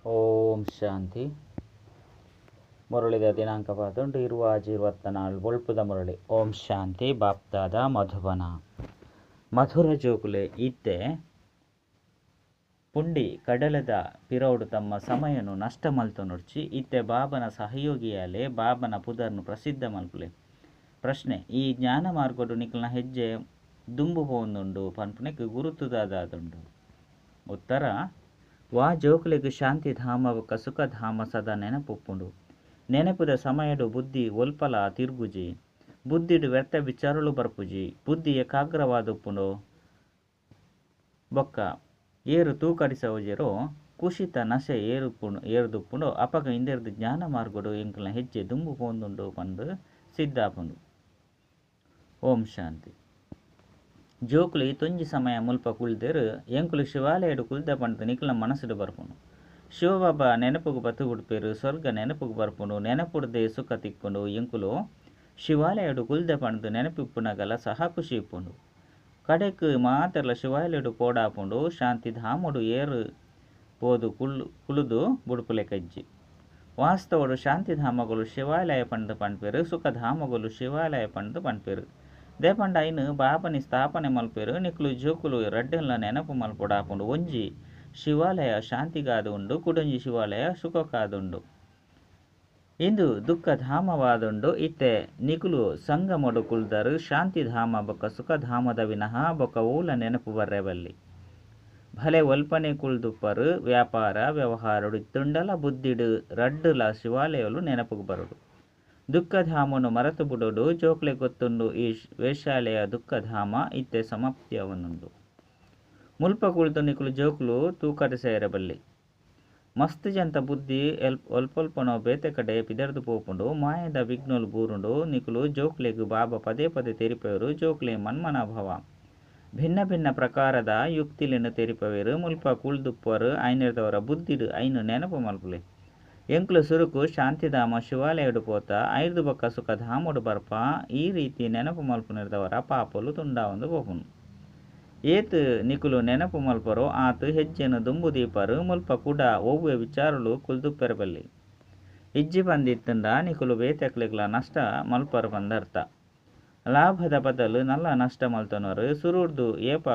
ಓಂ ಶಾಂತಿ. ಮುರಳಿದ ದಿನಾಂಕ 24 ಒಳ್ಪುದ ಮುರಳಿ. ಓಂ ಶಾಂತಿ. ಬಾಪ್ದಾದ ಮಧುಬನ ಮಧುರ ಜೋಕುಲೆ ಇತ್ತೆ ಪುಂಡಿ ಕಡಲದ ಪಿರೌಡು ತಮ್ಮ ಸಮಯನು ನಷ್ಟ ಮಲ್ತು ನುಡ್ಚಿ ಇತ್ತೆ ಬಾಬನ ಸಹಯೋಗಿಯಾಲೆ ಬಾಬನ ಪುದರ್ನು ಪ್ರಸಿದ್ಧ ಮಲ್ಪುಲೆ. ಪ್ರಶ್ನೆ: ಈ ಜ್ಞಾನ ಮಾರ್ಗಡು ನಿಕ್ಲನ ಹೆಜ್ಜೆ ದುಂಬು ಹೋಂದುಂಡು ಪನ್ಪುನೆಕ್ ಗುರುತುದಾದುಂಡು. ಉತ್ತರ: ವಾ ಜೋಕುಲೆಗ್ ಶಾಂತಿ ಧಾಮ ಬೊಕ್ಕ ಸುಖ ಧಾಮ ಸದಾ ನೆನಪುಪ್ಪುಂಡು. ನೆನಪುದ ಸಮಯಡು ಬುದ್ಧಿ ಒಲ್ಪಲ ತಿರ್ಗುಜಿ, ಬುದ್ಧಿಡು ವ್ಯರ್ಥ ವಿಚಾರಲು ಬರ್ಪುಜಿ, ಬುದ್ಧಿ ಏಕಾಗ್ರವಾದುಪ್ಪುಂಡು. ಬೊಕ್ಕ ಏರು ತೂಕಡಿಸವುಜೆರೋ ಕುಶಿತ ನಶೆ ಏರುದುಪ್ಪುಂಡು. ಅಪಗ ಇಂದೆರ್ದು ಜ್ಞಾನ ಮಾರ್ಗಡು ಎಂಕಲ್ನ ಹೆಜ್ಜೆ ದುಂಬು ಪೋಂದುಂಡು ಪಂದು ಸಿದ್ಧಾಪುಂಡು. ಓಂ ಶಾಂತಿ. ಜೋಕುಲು ಈ ತೊಂಜಿ ಸಮಯ ಮುಲ್ಪ ಕುಳ್ದೇರು ಎಂಕುಲು ಶಿವಾಲಯಡು ಕುಲ್ದ ಪಂಡು ನಿಕ್ಲ ಮನಸ್ಸುಡು ಬರ್ಪುಂಡು. ಶಿವಬಾಬಾ ನೆನಪುಗು ಬತ್ತು ಹುಡ್ಪೇರು, ಸ್ವರ್ಗ ನೆನಪುಗು ಬರ್ಪುಂಡು. ನೆನಪುಡ್ದೆ ಸುಖ ತಿಕ್ಕುಂಡು. ಎಂಕುಲು ಶಿವಾಲಯಡು ಕುಲ್ದ ಪಂಡು ನೆನಪಿಪ್ಪುನಗಲ ಸಹ ಖುಷಿ ಇಪ್ಪುಂಡು. ಕಡೆಕ್ ಮಾತೆರ್ಲ ಶಿವಾಲಯಡು ಕೋಡಾಪುಂಡು. ಶಾಂತಿ ಧಾಮಡು ಏರು ಪೋದು ಕುಳುದು ಬುಡುಪುಲೆ ಕಜ್ಜಿ. ವಾಸ್ತವಡು ಶಾಂತಿ ಧಾಮಗಳು ಶಿವಾಲಯ ಪಂಡು ಪಂಡ್ಪೇರು, ಸುಖ ಧಾಮಗಳು ಶಿವಾಲಯ ಪಂಡು ಪಂಡ್ಪೇರು. ದೇಪಂಡ ಐನು ಬಾಬನಿ ಸ್ಥಾಪನೆ ಮಲ್ಪೇರು. ನಿಕ್ಲು ಜೋಕುಲು ರಡ್ಡೆಲ್ಲ ನೆನಪು ಮಲ್ಪೊಡಾಪುಂಡು. ಒಂಜಿ ಶಿವಾಲಯ ಶಾಂತಿಗಾದು ಉಂಡು, ಕುಡೊಂಜಿ ಶಿವಾಲಯ ಸುಖಕ್ಕಾದುಂಡು. ಇಂದು ದುಃಖ ಧಾಮವಾದುಂಡು. ಇತ್ತೆ ನಿಕುಲು ಸಂಗಮಡು ಕುಲ್ದರು ಶಾಂತಿ ಧಾಮ ಬೊಕ್ಕ ಸುಖ ಧಾಮದ ವಿನಃ ಬೊಕ್ಕ ಊಲ ನೆನಪು ಬರ್ರೆಬಲ್ಲಿ. ಭಲೆ ಒಲ್ಪನೆ ಕುಲ್ದುಪ್ಪರು ವ್ಯಾಪಾರ ವ್ಯವಹಾರಡು ಇತ್ತುಂಡಲ ಬುದ್ಧಿಡು ರಡ್ಡುಲ ಶಿವಾಲಯಲು ನೆನಪುಗು ಬರುಡು. ದುಃಖಧಾಮನು ಮರೆತು ಬಿಡುಡು. ಜೋಕ್ಲೆ ಗೊತ್ತುಂಡು ಈ ವೇಷಾಲಯ ದುಃಖಧಾಮ ಇತ್ತೆ ಸಮಾಪ್ತಿಯವನುಂಡು. ಮುಲ್ಪ ಕುಳಿತು ನಿಕುಲು ಜೋಕುಲು ತೂಕಟ ಸೇರಬಲ್ಲಿ. ಮಸ್ತ್ ಜಂತ ಬುದ್ಧಿ ಒಲ್ಪೊಲ್ಪನೋ ಬೇತೆ ಕಡೆ ಪಿದರ್ದು ಪೋಪುಂಡು. ಮಾಯದ ವಿಘ್ನೋಲು ಬೂರುಂಡು. ನಿಕುಲು ಜೋಕ್ಲೆಗು ಬಾಬಾ ಪದೇ ಪದೇ ತೆರಿಪೇರು. ಜೋಕ್ಲೆ ಮನ್ಮನಾಭವ ಭಿನ್ನ ಭಿನ್ನ ಪ್ರಕಾರದ ಯುಕ್ತಿಲೆನು ತೆರಿಪವೇರು. ಮುಲ್ಪ ಕುಳ್ದುಪ್ಪರು ಐನೆರ್ದವರ ಬುದ್ಧಿಡು ಐನು ನೆನಪು ಮಲ್ಪುಲೆ. ಎಂಕುಲು ಸುರುಕು ಶಾಂತಿಧಾಮ ಶಿವಾಲಯಡು ಪೋತ ಐದು ಬೊಕ್ಕ ಸುಖ ಧಾಮಡು ಬರ್ಪ. ಈ ರೀತಿ ನೆನಪು ಮಲ್ಪುನಿರ್ದವರ ಪಾಪಲು ತುಂಡಾವೊಂದು ಪೋಪುನು. ಏತು ನಿಕುಲು ನೆನಪು ಮಲ್ಪರೋ ಆತು ಹೆಜ್ಜೆನು ದುಂಬು ದೀಪರು. ಮುಲ್ಪ ಕೂಡ ಒವ್ವೆ ವಿಚಾರಲು ಕುಲ್ದುಪ್ಪೆರಬಲ್ಲಿ. ಇಜ್ಜಿ ಬಂದಿತ್ತುಂಡ ನಿಕುಲು ಬೇತೆಕ್ಲೆಗ್ಲ ನಷ್ಟ ಮಲ್ಪರು ಬಂದರ್ಥ. ಲಾಭದ ಬದಲು ನಲ್ಲ ನಷ್ಟ ಮಲ್ತನರು. ಸುರುಡ್ದು ಏಪ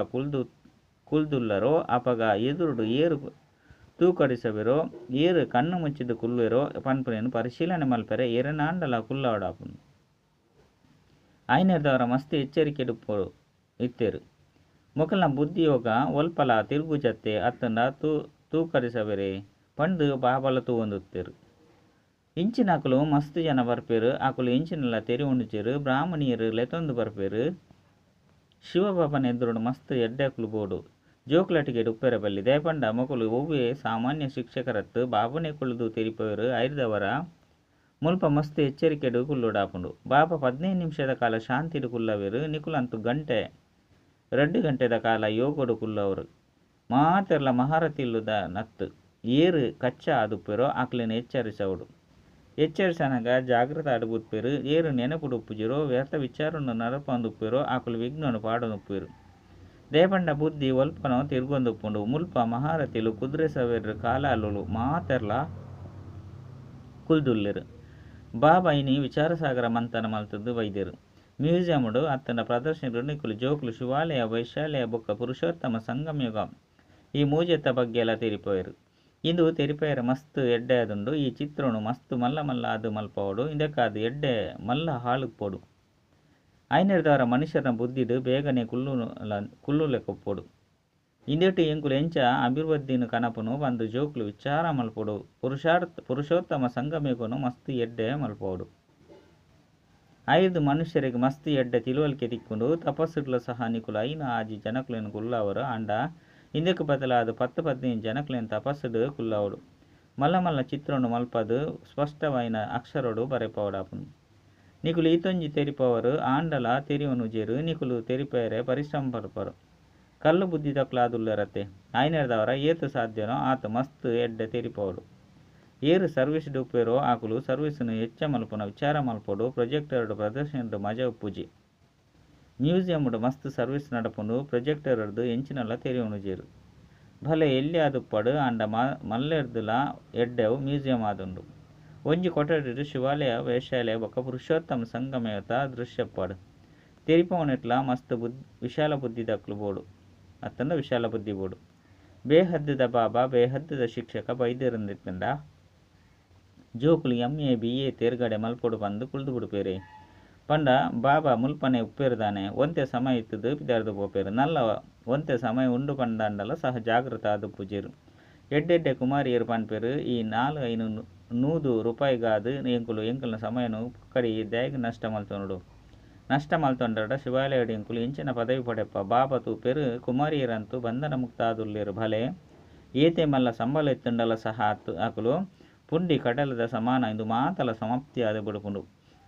ಕುಲ್ದುಲ್ಲರೋ ಅಪಗ ಎದುರುಡು ಏರು ತೂಕಡಿಸವಿರೋ, ಏರು ಕಣ್ಣು ಮುಚ್ಚಿದು ಕುಲ್ವೆರೋ ಪನ್ಪುನೇನು ಪರಿಶೀಲನೆ ಮಲ್ಪೆರೆ ಏರನಾಂಡಲ ಕುಲ್ಲಾಡಾಪುನು. ಐನೆರ್ದವರ ಮಸ್ತ್ ಎಚ್ಚರಿಕೆಡು ಇತ್ತೇರು. ಮೊಕಲ್ನ ಬುದ್ಧಿಯೋಗ ಒಲ್ಪಲ ತಿರ್ಗುಜತ್ತೆ ಅತ್ತಂಡ ತೂಕಡಿಸವೆರೆ ಪಂಡು ಬಾಬಲ ತೂವೊಂದುತ್ತೇರು. ಇಂಚಿನಕುಲು ಮಸ್ತ್ ಜನ ಬರ್ಪೇರು. ಅಕುಲು ಇಂಚಿನೆಲ್ಲ ತೆರಿ ಉಂಡುಚೇರು. ಬ್ರಾಹ್ಮಣಿಯರು ಲೆತೊಂದು ಬರ್ಪೇರು. ಶಿವಬಾಬನ ಎದುರುಡು ಮಸ್ತ್ ಎಡ್ಡೆಕುಲು ಬೋಡು. ಜೋಕ್ಲಟಿಗೆ ಉಪ್ಪೆರಬಲ್ಲಿ. ದೇಪಂಡ ಮೊಕಲು ಒವ್ವೆ ಸಾಮಾನ್ಯ ಶಿಕ್ಷಕರತ್ತು ಬಾಬನೆ ಕುಳ್ದು ತೆರಿಪವರು ಐರ್ದವರ ಮುಲ್ಪ ಮಸ್ತ್ ಎಚ್ಚರಿಕೆಡು ಕುಲ್ಲುಡಾಪುಂಡು. ಬಾಬಾ 15 ನಿಮಿಷದ ಕಾಲ ಶಾಂತಿಡು ಕುಲ್ಲವೇರು. ನಿಕುಲಂತು 2 ಗಂಟೆದ ಕಾಲ ಯೋಗಡು ಕುಲ್ಲವರು. ಮಾತೆರ್ಲ ಮಹಾರತಿಲ್ಲುದ ನತ್ತು ಏರು ಕಚ್ಚಾ ಆದುಪ್ಪೆರೋ ಅಕ್ಲಿನ ಎಚ್ಚರಿಸವುಡು. ಎಚ್ಚರಿಸನಗ ಜಾಗೃತ ಅಡುಬುತ್ಪೇರು. ಏರು ನೆನಪುಡು ಉಪ್ಪುಜಿರೋ ವ್ಯರ್ಥ ವಿಚಾರನು ನರಪಂದುಪ್ಪೆರೋ ಅಕುಲು ವಿಘ್ನನು ಪಾಡನುಪ್ಪೇರು. ದೇಪಂಡ ಬುದ್ಧಿ ಒಲ್ಪನೋ ತಿರ್ಗೊಂದುಪ್ಪುಂಡು. ಮುಲ್ಪ ಮಹಾರತಿಲು ಕುದುರೆ ಸವೆರ್ರು ಕಾಲಾಲುಲು ಮಾತೆರ್ಲ ಕುಲ್ದುಲ್ಲೆರು. ಬಾಬಾ ಐನಿ ವಿಚಾರಸಾಗರ ಮಂಥನ ಮಲ್ತದ್ದು ವೈದ್ಯರು. ಮ್ಯೂಸಿಯಂಡು ಅತ್ತನ ಪ್ರದರ್ಶನಗಳು ನಿಕುಲು ಜೋಕುಲು ಶಿವಾಲಯ ವೈಶಾಲಯ ಬೊಕ್ಕ ಪುರುಷೋತ್ತಮ ಸಂಗಮಯುಗ ಈ ಮೂಜೆತ್ತ ಬಗ್ಗೆ ಎಲ್ಲ ತೆರಿಪೋಯರು. ಇಂದು ತೆರಿಪೇರ ಮಸ್ತ್ ಎಡ್ಡೆ ಅದುಂಡು. ಈ ಚಿತ್ರನು ಮಸ್ತ್ ಮಲ್ಲ ಮಲ್ಲ ಅದು ಮಲ್ಪವಡು. ಇದಕ್ಕಾದು ಎಡ್ಡೆ ಮಲ್ಲ ಹಾಳುಪ್ಪೋಡು. ಐನೆರ್ದವರ ಮನುಷ್ಯರನ ಬುದ್ಧಿಡು ಬೇಗನೆ ಕುಲ್ಲುಲೆ ಕೊಪ್ಪೋಡು. ಇಂದೆಟು ಎಂಕುಲು ಎಂಚ ಅಭಿವೃದ್ಧಿನು ಕನಪುನು ಬಂದು ಜೋಕುಲು ವಿಚಾರ ಮಲ್ಪೋಡು. ಪುರುಷೋತ್ತಮ ಸಂಗಮಯುಗನು ಮಸ್ತ್ ಎಡ್ಡೆ ಮಲ್ಪೋಡು. 5 ಮನುಷ್ಯರಿಗೆ ಮಸ್ತ್ ಎಡ್ಡೆ ತಿಳುವಳಿಕೆ ತಿಕ್ಕುಂಡು. ತಪಸ್ಸುಡ್ಲು ಸಹ ನಿಕುಲು 5 ಆಜಿ ಜನಕುಲೆನು ಕುಲ್ಲವರು. ಅಂಡ ಇಂದಕ್ಕೆ ಬದಲಾದ 10-15 ಜನಕುಲೆನು ತಪಸ್ಸುಡು ಕುಲ್ಲವಡು. ಮಲ್ಲ ಮಲ್ಲ ಚಿತ್ರನು ಮಲ್ಪದು ಸ್ಪಷ್ಟವೈನ ಅಕ್ಷರಡು ಬರೆಪವಡಾಪುನು. ನಿಕುಲು ಈತೊಂಜಿ ತೆರಿಪವರು ಆಂಡಲ ತೆರಿವನುಜೇರು. ನಿಕುಲು ತೆರಿಪೇರೆ ಪರಿಶ್ರಮ ಪರ್ಪರು. ಕಲ್ಲು ಬುದ್ಧಿ ತಕ್ಲಾದುಲ್ಲರತೆ ಐನೆರ್ದವರ ಏತು ಸಾಧ್ಯನೋ ಆತ ಮಸ್ತ್ ಎಡ್ಡೆ ತೆರಿಪವಡು. ಏರು ಸರ್ವಿಸ್ ಡುಪ್ಪೇರೋ ಆಕುಲು ಸರ್ವಿಸ್ನು ಹೆಚ್ಚ ಮಲ್ಪುನ ವಿಚಾರ ಮಲ್ಪೋಡು. ಪ್ರೊಜೆಕ್ಟರ್ಡು ಪ್ರದರ್ಶನಡು ಮಜ ಉಪ್ಪುಜಿ. ಮ್ಯೂಸಿಯಂಡು ಮಸ್ತ್ ಸರ್ವಿಸ್ ನಡಪುಂಡು. ಪ್ರೊಜೆಕ್ಟರ್ದು ಎಂಚಿನಲ್ಲ ತೆರಿವನುಜೇರು. ಭಲೆ ಎಲ್ಲಿ ಅದು ಪಡು ಅಂಡ ಮಲ್ಲೆರ್ದುಲ ಎಡ್ಡೆವು ಮ್ಯೂಸಿಯಂ ಆದುಂಡು. ಒಂಜಿ ಕೊಠಡಿಡು ಶಿವಾಲಯ ವೇಶ್ಯಾಲಯ ಬೊಕ್ಕ ಪುರುಷೋತ್ತಮ ಸಂಗಮಯುತ ದೃಶ್ಯಪಾಡು. ತೆರಿಪವನೆಟ್ಲ ಮಸ್ತ್ ವಿಶಾಲ ಬುದ್ಧಿ ದಕ್ಲು ಬೋಡು ಅತ್ತಂದ ವಿಶಾಲ ಬುದ್ಧಿ ಬೋಡು. ಬೇಹದ್ದದ ಬಾಬಾ ಬೇಹದ್ದದ ಶಿಕ್ಷಕ ಬೈದಿರಂದಿತ್ತಂಡ ಜೋಕುಲು MA BA ತೇರ್ಗಡೆ ಮಲ್ಪೊಡು ಬಂದು ಕುಳ್ದು ಬಿಡುಪೇರೆ ಪಂಡ ಬಾಬಾ ಮುಲ್ಪನೆ ಉಪ್ಪೇರುದಾನೆ ಒಂತೆ ಸಮಯ ಇತ್ತದು ಪಿದಾರ್ದು ಪೋಪೇರು ನಲ್ಲ ಒಂತೆ ಸಮಯ ಉಂಡು ಪಂಡಂಡಲ ಸಹ ಜಾಗೃತ ಆದು ಪೂಜೆರು. ಎಡ್ಡೆಡ್ಡೆ ಕುಮಾರಿಯರು ಪನ್ಪೇರು ಈ 4-5 ರೂಪಾಯಿಗಾದು ಎಂಕುಲ್ನ ಸಮಯನು ಕಡಿ ದ್ಯಾಗ ನಷ್ಟ ಮಲ್ತೊಂಡು. ನಷ್ಟ ಮಲ್ತೊಂಡಡ ಶಿವಾಲಯಡು ಎಂಕುಲು ಇಂಚಿನ ಪದವಿ ಪಡೆಪ್ಪ ಬಾಬಾ ತೂಪೇರು ಕುಮಾರಿಯರಂತೂ ಬಂಧನ ಮುಕ್ತ ಆದುಲ್ಲೇರು ಭಲೆ ಏತೆ ಮಲ್ಲ ಸಂಬಳ ಎತ್ತುಂಡಲ ಸಹ ಆಕುಲು ಪುಂಡಿ ಕಡಲದ ಸಮಾನ ಇಂದು ಮಾತಲ ಸಮಾಪ್ತಿ ಆದ ಬುಡುಪುಂಡು.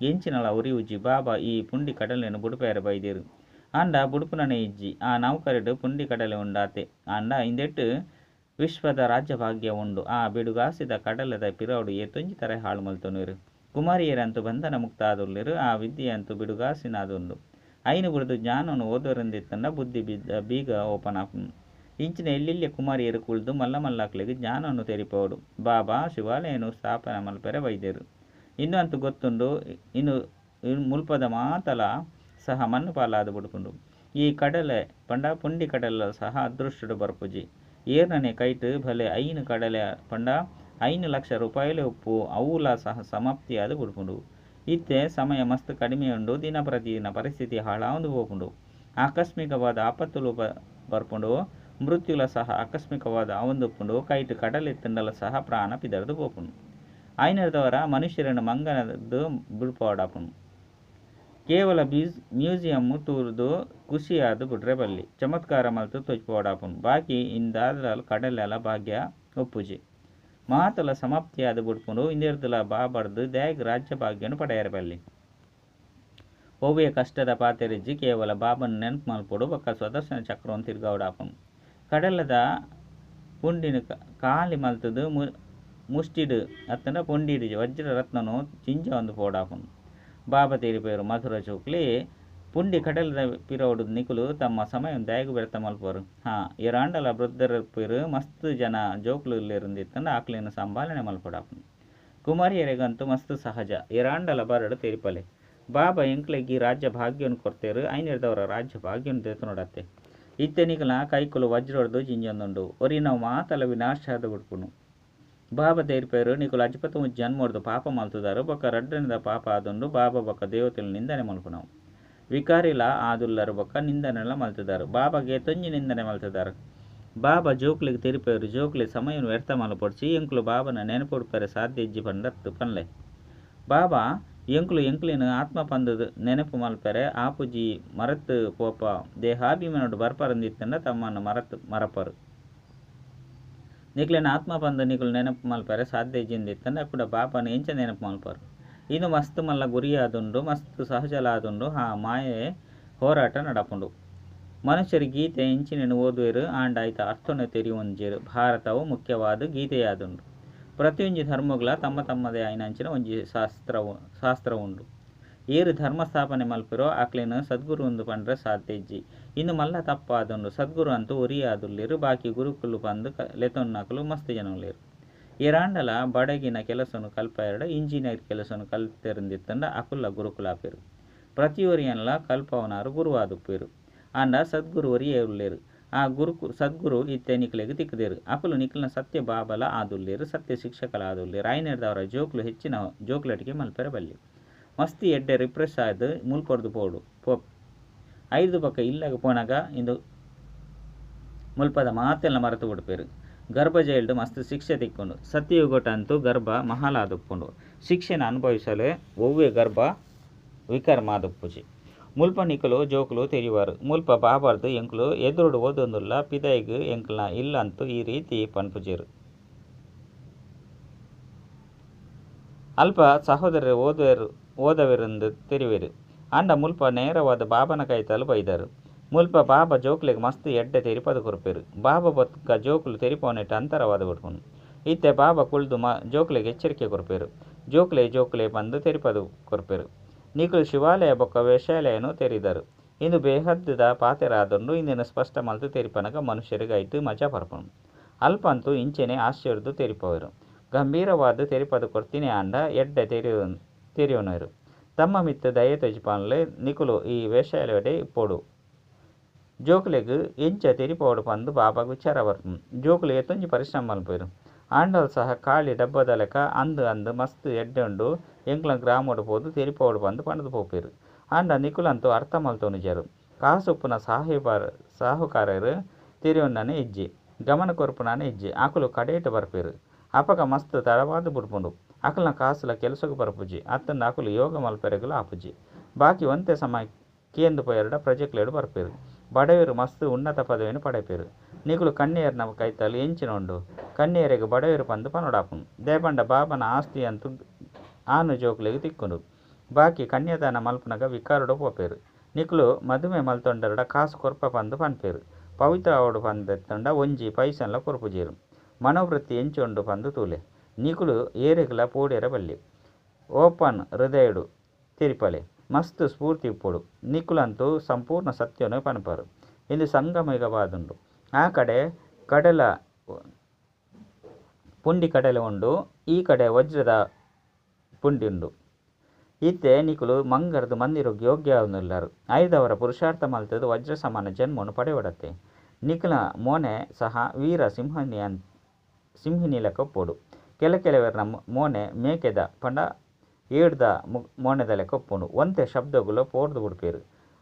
ಎಂಚಿನಲ ಉರಿ ಉಜ್ಜಿ ಬಾಬಾ ಈ ಪುಂಡಿ ಕಡಲೆಯನ್ನು ಬುಡುಪೇರ ಬೈದೇರು ಅಂಡ ಬುಡುಪುನನೆ ಇಜ್ಜಿ ಆ ನೌಕರೆಡು ಪುಂಡಿ ಕಡಲೆ ಉಂಡಾತೆ ಅಂಡ ಇಂದೆಟ್ಟು ವಿಶ್ವದ ರಾಜ್ಯ ಭಾಗ್ಯ ಉಂಡು ಆ ಬಿಡುಗಾಸಿದ ಕಡಲದ ಪಿರೌಡು ಏತೊಂಜಿ ತರ ಹಾಳು ಮಲ್ತೊನೂರು. ಕುಮಾರಿಯರಂತೂ ಬಂಧನ ಮುಕ್ತ ಆದುಲ್ಲೇರು ಆ ವಿದ್ಯೆಯಂತೂ ಬಿಡುಗಾಸಿನಾದುಂಡು. ಐನು ಬಿಡುದು ಜ್ಞಾನವನ್ನು ಓದೋರಿಂದಿತ್ತಂಡ ಬುದ್ಧಿ ಬೀಗ ಓಪನ್ ಆಪುನು. ಇಂಚಿನ ಎಲ್ಲಿಲ್ಲೆ ಕುಮಾರಿಯರು ಕುಳ್ದು ಮಲ್ಲ ಮಲ್ಲಾಕ್ಲೆಗ್ ಜ್ಞಾನವನ್ನು ತೆರಿಪೋಡು ಬಾಬಾ ಶಿವಾಲಯನು ಸ್ಥಾಪನೆ ಮಲ್ಪೆರೆ ಬೈದೇರು. ಇನ್ನು ಅಂತೂ ಗೊತ್ತುಂಡು ಇನ್ನು ಮುಲ್ಪದ ಮಾತಲ ಸಹ ಮಣ್ಣು ಪಾಲಾದ ಬುಡುಪುಂಡು. ಈ ಕಡಲೆ ಪಂಡ ಪುಂಡಿ ಕಡಲ ಸಹ ಅದೃಷ್ಟಡು ಬರ್ಪುಜಿ ಏರ್ನನೆ ಕೈಟ್ ಭಲೆ 5 ಕಡಲೆ ಪಂಡ 5 ಲಕ್ಷ ರೂಪಾಯಿಲೆ ಉಪ್ಪು ಅವುಲ ಸಹ ಸಮಾಪ್ತಿಯಾದ ಬುಡುಪುಂಡು. ಇತ್ತೆ ಸಮಯ ಮಸ್ತ್ ಕಡಿಮೆ ಉಂಡು ದಿನ ಪ್ರತಿದಿನ ಪರಿಸ್ಥಿತಿ ಹಾಳಾಂದು ಹೋಪುಂಡು. ಆಕಸ್ಮಿಕವಾದ ಆಪತ್ತುಲು ಬರ್ಪುಂಡು ಮೃತ್ಯುಲ ಸಹ ಆಕಸ್ಮಿಕವಾದ ಅವಂದುಪ್ಪುಂಡು ಕೈಟ್ ಕಡಲೆತ್ತಂಡಲ ಸಹ ಪ್ರಾಣ ಪಿದರ್ದು ಪೋಪುಂಡು. ಐನರ್ದವರ ಮನುಷ್ಯರನ್ನು ಮಂಗನದ್ದು ಬಿಡ್ಪಾಡಾಪುಂಡು. ಕೇವಲ ಮ್ಯೂಸಿಯಂ ತೂರ್ದು ಖುಷಿಯಾದ ಬಿಡ್ರೆ ಬಲ್ಲಿ ಚಮತ್ಕಾರ ಮಲ್ತು ತೊಚ್ಪೋಡಾಪುಂಡು. ಬಾಕಿ ಇಂದಾದ ಕಡಲೆಲ ಭಾಗ್ಯ ಒಪ್ಪುಜಿ ಮಾತಲ ಸಮಾಪ್ತಿಯಾದ ಬಿಡ್ಪುಂಡು. ಇಂದಿರ್ದಲ ಬಾಬರ್ದು ದ್ಯಾಗ್ ರಾಜ್ಯ ಭಾಗ್ಯನು ಪಡೆಯರ ಬಲ್ಲಿ ಒವ್ವೆ ಕಷ್ಟದ ಪಾತೆರಿಜ್ಜಿ ಕೇವಲ ಬಾಬನ ನೆನಪು ಮಲ್ಪೊಡು ಬೊಕ್ಕ ಸ್ವದರ್ಶನ ಚಕ್ರವನ್ನು ತಿರ್ಗಾವಡಾಪುಂಡು. ಕಡಲದ ಪುಂಡಿನ ಕಾಲಿ ಮಲ್ತದು ಮುಷ್ಟಿಡು ಅತ್ತಂಡ ಪೊಂಡಿಡು ವಜ್ರ ರತ್ನನು ಚಿಂಜ ಒಂದು ಪೋಡಾಪುಂಡು. ಬಾಬಾ ತೆರಿಪೇರು ಮಧುರ ಚೌಕ್ಲಿ ಪುಂಡಿ ಕಡಲದ ಪಿರೌಡು ನಿಕುಲು ತಮ್ಮ ಸಮಯ ದ್ಯಾಗು ಬೆರ್ತ ಮಲ್ಪರು. ಇರಾಂಡಲ ಬೃದ್ಧರಪ್ಪೇರು ಮಸ್ತ್ ಜನ ಜೋಕ್ಲು ಇಲ್ಲಿರುಂದಿತ್ತಂಡ ಆಕ್ಲಿನ ಸಂಭಾಲನೆ ಮಲ್ಪೊಡಾಪುಂಡು. ಕುಮಾರಿಯರಿಗಂತೂ ಮಸ್ತ್ ಸಹಜ ಇರಾಂಡಲ ಬರಡು ತೆರಿಪಲೆ ಬಾಬಾ ಎಂಕ್ಲೆಗಿ ರಾಜ್ಯ ಭಾಗ್ಯವನ್ನು ಕೊಡ್ತೇರು. ಐನಿರ್ದವರ ರಾಜ್ಯ ಭಾಗ್ಯವನ್ನು ದೇತು ನೋಡತ್ತೆ ಇತ್ತೆ ನಿಕಲ ಕೈಕುಲು ವಜ್ರೊಡ್ದು ಜಿಂಜೊಂದುಂಡು ಒರಿ ನಾವು ಮಾತಲ ವಿನಾಶ ಆದ ಬಿಡ್ಪುನು. ಬಾಬಾ ತೆರಿಪೇರು ನಿಕುಲು ಅಜ್ಪತ ಜನ್ಮೊಡ್ದು ಪಾಪ ಮಲ್ತುದಾರು ಬೊಕ್ಕ ರಡ್ಡನಿದ ಪಾಪ ಆದುಂಡು ಬಾಬಾ ಬೊಕ್ಕ ದೇವತೆಲು ನಿಂದನೆ ಮಲ್ಪುನವು ವಿಕಾರಿಲ ಆದುಲ್ಲರು ಬೊಕ್ಕ ನಿಂದನೆಲ ಮಲ್ತುದಾರು ಬಾಬಾಗೆ ತೊಂಜಿ ನಿಂದನೆ ಮಲ್ತುದಾರು. ಬಾಬಾ ಜೋಕ್ಲಿಗೆ ತೆರಿಪೇರು ಜೋಕ್ಲಿ ಸಮಯವನ್ನು ವ್ಯರ್ಥ ಮಲ್ಪೊಡ್ಸಿ ಎಂಕುಲು ಬಾಬನ ನೆನಪೊಡ್ಪರೆ ಸಾಧ್ಯ ಇಜ್ಜಿ ಪಂಡತ್ತು ಪನ್ಲೆ ಬಾಬಾ ಎಂಕ್ಲಿನ ಆತ್ಮ ಪಂದದು ನೆನಪು ಮಲ್ಪೆರೆ ಆಪುಜಿ ಮರತ್ತು ಪೋಪ ದೇಹಾಭಿಮಾನೋಡು ಬರ್ಪರಂದಿತ್ತಂಡ ತಮ್ಮನ್ನು ಮರಪರು ನಿಕ್ಲಿನ ಆತ್ಮ ಪಂದ ನಿಕುಲು ನೆನಪು ಮಲ್ಪೆರೆ ಸಾಧ್ಯ ಇಜ್ಜಿಂದಿತ್ತಂಡ ಕೂಡ ಬಾಬಾನ ಎಂಚ ನೆನಪು ಮಲ್ಪರು. ಇದು ಮಸ್ತ್ ಮಲ್ಲ ಗುರಿಯಾದುಂಡು ಮಸ್ತ್ ಸಹಜಲಾದುಂಡು ಮಾಯೆ ಹೋರಾಟ ನಡಪುಂಡು. ಮನುಷ್ಯರು ಗೀತೆ ಇಂಚಿನ ಓದುವೆರು ಆಂಡಾಯ್ತ ಅರ್ಥನ ತೆರಿಯೊಂಜೇರು. ಭಾರತವು ಮುಖ್ಯವಾದ ಗೀತೆಯಾದುಂಡು. ಪ್ರತಿಯೊಂಜಿ ಧರ್ಮಗಳ ತಮ್ಮ ತಮ್ಮದೇ ಆಯ್ನಂಚಿನ ಒಂಜಿ ಶಾಸ್ತ್ರ ಉಂಡು. ಏರು ಧರ್ಮ ಸ್ಥಾಪನೆ ಮಲ್ಪಿರೋ ಆಕ್ಲಿನ ಸದ್ಗುರು ಒಂದು ಪಂಡ್ರೆ ಸಾಧ್ಯ ಇಜ್ಜಿ. ಇನ್ನು ಮಲ್ಲ ತಪ್ಪಾದುಂಡು ಸದ್ಗುರು ಅಂತೂ ಒರಿಯಾದುಲ್ಲೇರು ಬಾಕಿ ಗುರುಕುಲು ಪಂದು ಲೆತೊನ್ನಕಲು ಮಸ್ತ್ ಜನಲೇರು. ಇರಾಂಡಲ ಬಡಗಿನ ಕೆಲಸನು ಕಲ್ಪ ಇಂಜಿನಿಯರ್ ಕೆಲಸನು ಕಲ್ತೆರಂದಿತ್ತಂಡ ಅಕುಲ್ಲ ಗುರುಕುಲಾಪೇರು ಪ್ರತಿಯೊರಿಯನ್ಲ ಕಲ್ಪವನಾರು ಗುರುವಾದುಪ್ಪೇರು ಆಂಡ ಸದ್ಗುರು ಒರಿಯೇರುಲ್ಲೇರು. ಆ ಸದ್ಗುರು ಇತ್ತೆ ನಿಕ್ಲೆಗೆ ತಿಕ್ಕದೇರು ಅಕುಲು ನಿಕ್ಲಿನ ಸತ್ಯ ಬಾಬಲ ಆದುಲ್ಲೇರು ಸತ್ಯ ಶಿಕ್ಷಕಲ ಆದುಲ್ಲೇರು. ಐನೇರ್ದವರ ಜೋಕ್ಲು ಹೆಚ್ಚಿನ ಜೋಕ್ಲೆಟ್ಗೆ ಮಲ್ಪೆರೆ ಬಲ್ಲಿ ಮಸ್ತಿ ಎಡ್ಡೆ ರಿಪ್ರೆಸ್ ಆದು ಮುಲ್ಪೊಡ್ದು ಪೋಡು ಪೋಪ್ 5 ಬೊಕ್ಕ ಇಲ್ಲಗ ಪೋನಗ ಇಂದು ಮುಲ್ಪದ ಮಾತೆಲ್ಲ ಮರೆತು ಬಿಡ್ಪೇರು. ಗರ್ಭ ಜೈಲ್ಡು ಮಸ್ತ್ ಶಿಕ್ಷೆ ತಿಕ್ಕೊಂಡು ಸತ್ಯಯುಗೊಟ್ಟಂತೂ ಗರ್ಭ ಮಹಾಲಾದುಪ್ಪುಂಡು. ಶಿಕ್ಷೆನ ಅನುಭವಿಸಲು ಒವ್ವೆ ಗರ್ಭ ವಿಕರ್ಮಾದುಪ್ಪುಜಿ ಮುಲ್ಪ ನಿಕಲು ಜೋಕುಲು ತೆರಿವಾರು ಮುಲ್ಪ ಬಾಬಾರ್ದು ಎಂಕುಲು ಎದುರುಡು ಓದೊಂದುಲ್ಲ ಪಿದೈಗ್ ಎಂಕಲ್ನ ಇಲ್ಲಂತೂ ಈ ರೀತಿ ಪನ್ಪುಜೇರು. ಅಲ್ಪ ಸಹೋದರರು ಓದವೆರೆಂದು ತೆರಿವೆರು ಅಂಡ ಮುಲ್ಪ ನೇರವಾದ ಬಾಬನ ಕೈತಲು ಬೈದರು. ಮುಲ್ಪ ಬಾಬಾ ಜೋಕ್ಲೆಗ್ ಮಸ್ತ್ ಎಡ್ಡೆ ತೆರಿಪದು ಕೊರ್ಪೇರು. ಬಾಬಾ ಬೊಕ್ಕ ಜೋಕುಲು ತೆರಿಪವನೆಟ್ಟು ಅಂತರವಾದ ಬಿಡ್ಕೊಂಡು ಇತ್ತೆ ಬಾಬಾ ಕುಳ್ದು ಜೋಕ್ಲೆಗೆ ಎಚ್ಚರಿಕೆ ಕೊರ್ಪೇರು. ಜೋಕ್ಲೆ ಬಂದು ತೆರಿಪದು ಕೊರ್ಪೇರು. ನಿಕುಲು ಶಿವಾಲಯ ಬೊಕ್ಕ ವೇಶ್ಯಾಲಯನು ತೆರಿದರು. ಇಂದು ಬೇಹದ್ದ ಪಾತೆರಾದುಂಡು ಇಂದಿನ ಸ್ಪಷ್ಟ ಮಲ್ತು ತೆರಿಪನಗ ಮನುಷ್ಯರಿಗೆ ಐತು ಮಜಾ ಪರ್ಪನು. ಅಲ್ಪಂತೂ ಇಂಚೆನೆ ಆಶ್ಚರ್ಯದು ತೆರಿಪವರು. ಗಂಭೀರವಾದ ತೆರಿಪದು ಕೊರ್ತಿನಿ ಆಂಡ ಎಡ್ಡೆ ತೆರಿಯೋನರು. ತಮ್ಮ ಮಿತ್ತ ದಯೆ ತೆಜಿಪಾನ್ಲೆ ನಿಕುಲು ಈ ವೇಷಾಲೆಡೆ ಇಪ್ಪೋಡು. ಜೋಕುಲೆಗ್ ಎಂಚ ತೆರಿಪೋಡು ಪಂದು ಬಾಬಾಗ ವಿಚಾರ ಬರ್ಪನು. ಜೋಕುಲು ಎತ್ತೊಂಜಿ ಪರಿಶ್ರಮ ಮಲ್ಪೇರು. ಆಂಡಲ್ ಸಹ ಖಾಲಿ ಡಬ್ಬದ ಲೆಕ್ಕ ಅಂದು ಮಸ್ತ್ ಎಡ್ಡೆ ಉಂಡು ಎಂಕ್ಲ ಗ್ರಾಮೋಡು ಪೋದು ತೆರಿಪೋಡು ಪಂದು ಪಂಡದು ಪೋಪೇರು. ಆಂಡ ನಿಕುಲಂತೂ ಅರ್ಥ ಮಲ್ತೋನುಜರು. ಕಾಸುಪ್ಪುನ ಸಾಹುಕಾರರು ತೆರಿಯೊನ್ನನೆ ಇಜ್ಜಿ ಗಮನ ಕೊರ್ಪುನಾನೆ ಇಜ್ಜಿ ಆಕುಲು ಕಡೇಟ ಬರ್ಪೇರು. ಅಪಗ ಮಸ್ತ್ ತಡವಾದ ಬುಡ್ಪುಂಡು. ಅಕಲ್ನ ಕಾಸುಲ ಕೆಲಸಕ್ಕೆ ಬರ್ಪುಜಿ ಅತ್ತಂದು ಅಕುಲು ಯೋಗ ಮಲ್ಪೆರೆಗುಲು ಆಪುಜಿ. ಬಾಕಿ ಒಂತೆ ಸಮಯ ಕೇಂದು ಪೋಯರಡ ಪ್ರಜೆಕ್ಲೇಡು ಬರ್ಪೇರು. ಬಡವೇರು ಮಸ್ತ್ ಉನ್ನತ ಪದವಿಯನ್ನು ಪಡೆಪೇರು. ನಿಕುಲು ಕನ್ನೆಯರ್ನ ಕೈತಲು ಎಂಚಿನೊಂಡು ಕನ್ನೆಯರಿಗೆ ಬಡವೇರು ಪಂದು ಪನೊಡಾಪುನು. ದೇಪಂಡ ಬಾಬನ ಆಸ್ತಿ ಅಂತೂ ಆನು ಜೋಕುಲೆಗೆ ತಿಕ್ಕುಂಡು. ಬಾಕಿ ಕನ್ಯಾದಾನ ಮಲ್ಪನಗ ವಿಕಾರುಡು ಪೋಪೇರು. ನಿಕುಲು ಮದುವೆ ಮಲ್ತೊಂಡರಡ ಕಾಸು ಕೊರ್ಪ ಪಂದು ಪನ್ಪೇರು. ಪವಿತ್ರ ಅವಡು ಪಂದೆತ್ತಂಡ ಒಂಜಿ ಪೈಸನ್ಲ ಕೊರ್ಪುಜೇರು. ಮನೋವೃತ್ತಿ ಎಂಚೊಂಡು ಪಂದು ತೂಲೆ. ನಿಕುಲು ಏರೆಗ್ಲ ಪೋಡೆರ ಬಲ್ಲಿ. ಓಪನ್ ಹೃದಯಡು ತಿರಿಪಲೆ ಮಸ್ತ್ ಸ್ಫೂರ್ತಿ ಇಪ್ಪೊಡು. ನಿಕುಲಂತೂ ಸಂಪೂರ್ಣ ಸತ್ಯನು ಪನ್ಪರು. ಇಂದು ಸಂಗಮಿಗ ಬಾದುಂಡು. ಆ ಕಡೆ ಕಡಲ ಪುಂಡಿ ಕಡಲೆ ಉಂಡು, ಈ ಕಡೆ ವಜ್ರದ ಪುಂಡಿ ಉಂಡು. ಇತ್ತೆ ನಿಕುಲು ಮಂಗರದು ಮಂದಿರೋಗಿ ಯೋಗ್ಯ ಆವನುಲ್ಲಾರು. ಐದವರ ಪುರುಷಾರ್ಥ ಮಲ್ತದು ವಜ್ರ ಸಮಾನ ಜನ್ಮನು ಪಡೆಯೊಡತ್ತೆ. ನಿಕುಲ ಮೋನೆ ಸಹ ವೀರ ಸಿಂಹಿನಿಲ ಕೊಪ್ಪೋಡು. ಕೆಲವೆರ್ನ ಮೋನೆ ಮೇಕೆದ ಪಂಡ ಏಡ್ದ ಮೋನೆದ ಲೆಕ್ಕ ಒಪ್ಪುಂಡು. ಒಂತೆ ಶಬ್ದಗುಲು ಪೋರ್ದು ಬಿಡ್ಪೇರು.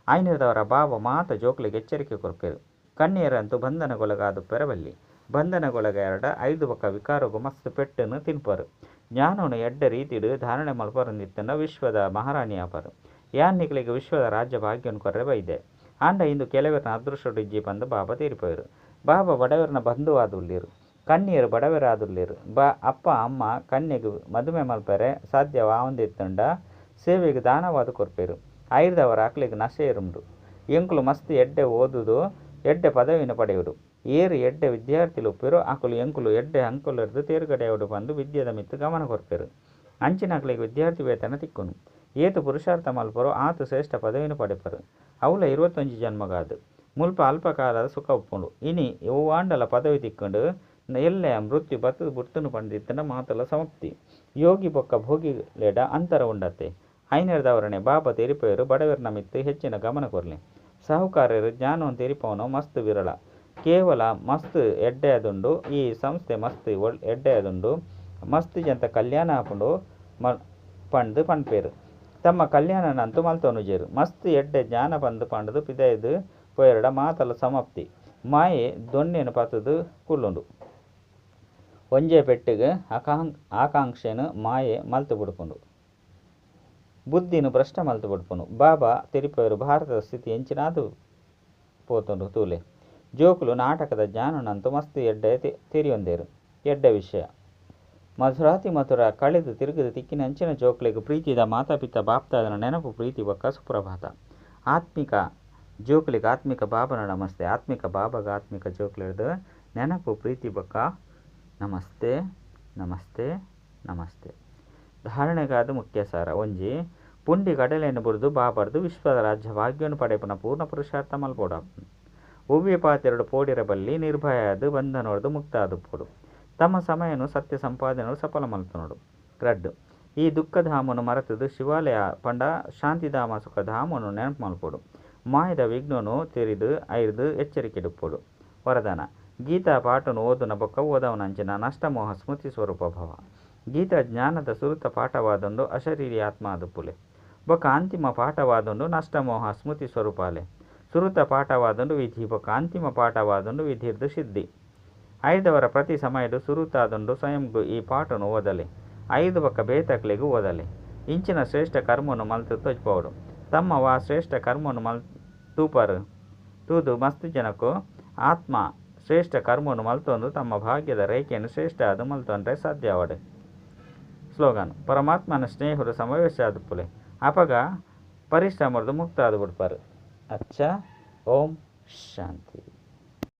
ಐನರದವರ ಬಾಬ ಮಾತ ಜೋಕುಲಿಗೆ ಎಚ್ಚರಿಕೆ ಕೊರ್ಪೇರು. ಕನ್ಯರಂತೂ ಬಂಧನಗೊಳಗಾದು ಪೆರಬಲ್ಲಿ. ಬಂಧನಗೊಳಗ ಎರಡ 5 ಬೊಕ್ಕ ವಿಕಾರಗು ಮಸ್ತ್ ಪೆಟ್ಟನ್ನು ತಿನ್ಪರು. ಜ್ಞಾನವನ್ನು ಎಡ್ಡ ರೀತಿಡು ಧಾರಣೆ ಮಲ್ಪರಂದಿತ್ತಂಡ ವಿಶ್ವದ ಮಹಾರಾಣಿ ಆಪರು. ಯಾನ್ ನಿಕಲಿಗೆ ವಿಶ್ವದ ರಾಜ್ಯ ಭಾಗ್ಯವನ್ನು ಕೊರ್ರೆ ಬೈದೆ. ಆಂಡ ಇಂದು ಕೆಲವೆರ್ನ ಅದೃಷ್ಟಡು ಇಜ್ಜಿ ಪಂದು ಬಾಬಾ ತೀರಿಪೋಯರು. ಬಾಬಾ ಬಡವರನ್ನ ಬಂಧುವಾದುಳ್ಳೇರು. ಕನ್ಯರು ಬಡವರಾದುಳ್ಳೇರು. ಅಪ್ಪ ಅಮ್ಮ ಕನ್ಯೆಗೆ ಮದುವೆ ಮಲ್ಪರೆ ಸಾಧ್ಯವಾವಂದಿತ್ತಂಡ ಸೇವೆಗೆ ದಾನವಾದು ಕೊರ್ಪೇರು. ಐರ್ದವರ ಅಕ್ಲಿಗೆ ನಶೆಯರುಂಡು. ಎಂಕುಲು ಮಸ್ತ್ ಎಡ್ಡೆ ಓದುದು ಎಡ್ಡೆ ಪದವಿನ ಪಡೆಯುಡು. ಏರು ಎಡ್ಡೆ ವಿದ್ಯಾರ್ಥಿಲು ಉಪ್ಪೇರು. ಅಕುಲು ಎಂಕುಲು ಎಡ್ಡೆ ಅಂಕುಲರ್ದು ತೇರುಗಡೆಯೋಡು ಬಂದು ವಿದ್ಯೆದ ಮಿತ್ತು ಗಮನ ಕೊರ್ಪೇರು. ಅಂಚಿನ ಅಕ್ಲಿಗೆ ವಿದ್ಯಾರ್ಥಿ ವೇತನ ತಿಕ್ಕುನು. ಏತು ಪುರುಷಾರ್ಥ ಮಲ್ಪರು ಆತು ಶ್ರೇಷ್ಠ ಪದವಿನ ಪಡೆಪರು. ಅವಲ 21 ಜನ್ಮಗಾದು ಮುಲ್ಪ ಅಲ್ಪಕಾಲದ ಸುಖ ಉಪ್ಪುಂಡು. ಇನಿ ಆಂಡಲ ಪದವಿ ತಿಕ್ಕುಂಡು ಎಲ್ಲೆ ಮೃತ್ಯು ಬತ್ತದು ಬುಡ್ತುನು ಪಂಡಿತ್ತಂಡ ಮಾತಲ ಸಮಾಪ್ತಿ. ಯೋಗಿ ಬೊಕ್ಕ ಭೋಗಿಲೆಡ ಅಂತರ ಉಂಡತ್ತೆ. ಐನರದವರನೆ ಬಾಬಾ ತೆರಿಪೋಯರು ಬಡವರ್ನ ಮಿತ್ತು ಹೆಚ್ಚಿನ ಗಮನ ಕೊರ್ಲಿ. ಸಾಹುಕಾರರು ಜ್ಞಾನವನ್ನು ತೆರಿಪವನು ಮಸ್ತ್ ವಿರಳ. ಕೇವಲ ಮಸ್ತ್ ಎಡ್ಡೆಯದುಂಡು. ಈ ಸಂಸ್ಥೆ ಮಸ್ತ್ ಎಡ್ಡೆಯದುಂಡು. ಮಸ್ತ್ ಜಂತ ಕಲ್ಯಾಣ ಆಪುಂಡು ಪಂಡು ಪನ್ಪೇರು. ತಮ್ಮ ಕಲ್ಯಾಣನಂತೂ ಮಲ್ತೊನುಜೇರು. ಮಸ್ತ್ ಎಡ್ಡೆ ಜ್ಞಾನ ಪಂದು ಪಂಡದು ಪಿದಯದು ಪೋಯರಡ ಮಾತಲ ಸಮಾಪ್ತಿ. ಮಾಯೆ ದೊಣ್ಣೆನು ಪತದು ಕುಳ್ಳುಂಡು. ಒಂಜೆ ಪೆಟ್ಟಿಗೆ ಆಕಾಂಕ್ಷೆನು ಮಾಯೆ ಮಲ್ತು ಬಿಡ್ಪುಂಡು. ಬುದ್ಧಿನು ಭ್ರಷ್ಟ ಮಲ್ತು ಬಿಡ್ಪುನು. ಬಾಬಾ ತೆರಿಪೋಯರು ಭಾರತದ ಸ್ಥಿತಿ ಎಂಚಿನಾದು ಪೋತುಂಡು ತೂಲೆ. ಜೋಕುಲು ನಾಟಕದ ಜ್ಞಾನನಂತೂ ಮಸ್ತ್ ಎಡ್ಡೆ ತೆರಿಯೊಂದೇರು. ಎಡ್ಡೆ ವಿಷಯ ಮಧುರಾತಿ ಮಧುರ ಕಳೆದು ತಿರುಗದು ತಿಕ್ಕಿನ ಅಂಚಿನ ಜೋಕುಲಿಗೆ ಪ್ರೀತಿದ ಮಾತಾಪಿತ ಬಾಪ್ತಾದನ ನೆನಪು ಪ್ರೀತಿ ಬೊಕ್ಕ ಸುಪ್ರಭಾತ. ಆತ್ಮಿಕ ಜೋಕುಲಿಗೆ ಆತ್ಮಿಕ ಬಾಬನ ನಮಸ್ತೆ. ಆತ್ಮಿಕ ಬಾಬಾಗ ಆತ್ಮಿಕ ಜೋಕುಲಿಡ್ದು ನೆನಪು ಪ್ರೀತಿ ಬೊಕ್ಕ ನಮಸ್ತೆ ನಮಸ್ತೆ ನಮಸ್ತೆ. ಧಾರಣೆಗಾದ ಮುಖ್ಯ ಸಾರ ಒಂಜಿ ಪುಂಡಿ ಕಡಲೆಯನ್ನು ಬುರ್ದು ಬಾಬರ್ದು ವಿಶ್ವದ ರಾಜ್ಯ ಭಾಗ್ಯವನ್ನು ಪಡೆಪುನ ಪೂರ್ಣ ಪುರುಷಾರ್ಥ ಮಲ್ಪೋಡ. ಉವ್ಯ ಪಾತೆರಡು ಪೋಡಿರ ಬಲ್ಲಿ ನಿರ್ಭಯಾದು ಬಂಧನೋಡ್ದು ಮುಕ್ತ ಆದುಪ್ಪೋಡು. ತಮ್ಮ ಸಮಯನು ಸತ್ಯ ಸಂಪಾದನೆಗಳು ಸಫಲ ಮಲ್ತನೋಡು. ಕ್ರಡ್ ಈ ದುಃಖಧಾಮನು ಮರೆತದು ಶಿವಾಲಯ ಪಂಡ ಶಾಂತಿಧಾಮ ಸುಖಧಾಮನು ನೆನಪು ಮಲ್ಪೋಡು. ಮಾಯದ ವಿಘ್ನನು ತೆರಿದು ಐರ್ದು ಎಚ್ಚರಿಕೆಡುಪ್ಪೋಡು. ವರದಾನ ಗೀತಾ ಪಾಠನು ಓದುನ ಬೊಕ್ಕ ಓದವನಂಚಿನ ನಷ್ಟಮೋಹ ಸ್ಮೃತಿ ಸ್ವರೂಪ ಭವ. ಗೀತಾ ಜ್ಞಾನದ ಸುರುತ ಪಾಠವಾದೊಂದು ಅಶರೀರಿ ಆತ್ಮ ಆದುಪ್ಪುಲೆ. ಬೊಕ್ಕ ಅಂತಿಮ ಪಾಠವಾದೊಂದು ನಷ್ಟಮೋಹ ಸ್ಮೃತಿ ಸ್ವರೂಪಾಲೆ. ಸುರುತ ಪಾಠವಾದೊಂದು ವಿಧಿ ಬೊಕ್ಕ ಅಂತಿಮ ಪಾಠವಾದೊಂದು ವಿಧಿರ್ದು ಸಿದ್ಧಿ. ಐದವರ ಪ್ರತಿ ಸಮಯಡು ಸುರುತಾದೊಂದು ಸ್ವಯಂಗೂ ಈ ಪಾಠನು ಓದಲೆ. 5 ಬೊಕ್ಕ ಬೇತಕ್ಲೆಗೂ ಓದಲೆ. ಇಂಚಿನ ಶ್ರೇಷ್ಠ ಕರ್ಮನು ಮಲ್ತು ತೊಜ್ಪೋಡು. ತಮ್ಮ ವಾ ಶ್ರೇಷ್ಠ ಕರ್ಮನು ತೂಪರು ತೂದು ಮಸ್ತ್ ಜನಕ್ಕೂ ಆತ್ಮ ಶ್ರೇಷ್ಠ ಕರ್ಮನು ಮಲ್ತೊಂದು ತಮ್ಮ ಭಾಗ್ಯದ ರೇಖೆಯನ್ನು ಶ್ರೇಷ್ಠ ಅದು ಮಲ್ತೊಂಡ್ರೆ ಸಾಧ್ಯ ಅವಡೆ. ಸ್ಲೋಗನ್ ಪರಮಾತ್ಮನ ಸ್ನೇಹರು ಸಮಾವೇಶ ಆದುಪ್ಪುಲೆ. ಅಪಗ ಪರಿಶ್ರಮರ್ದು ಮುಕ್ತ ಆದು ಬಿಡ್ಪಾರು. ಅಚ್ಚ ಓಂ ಶಾಂತಿ.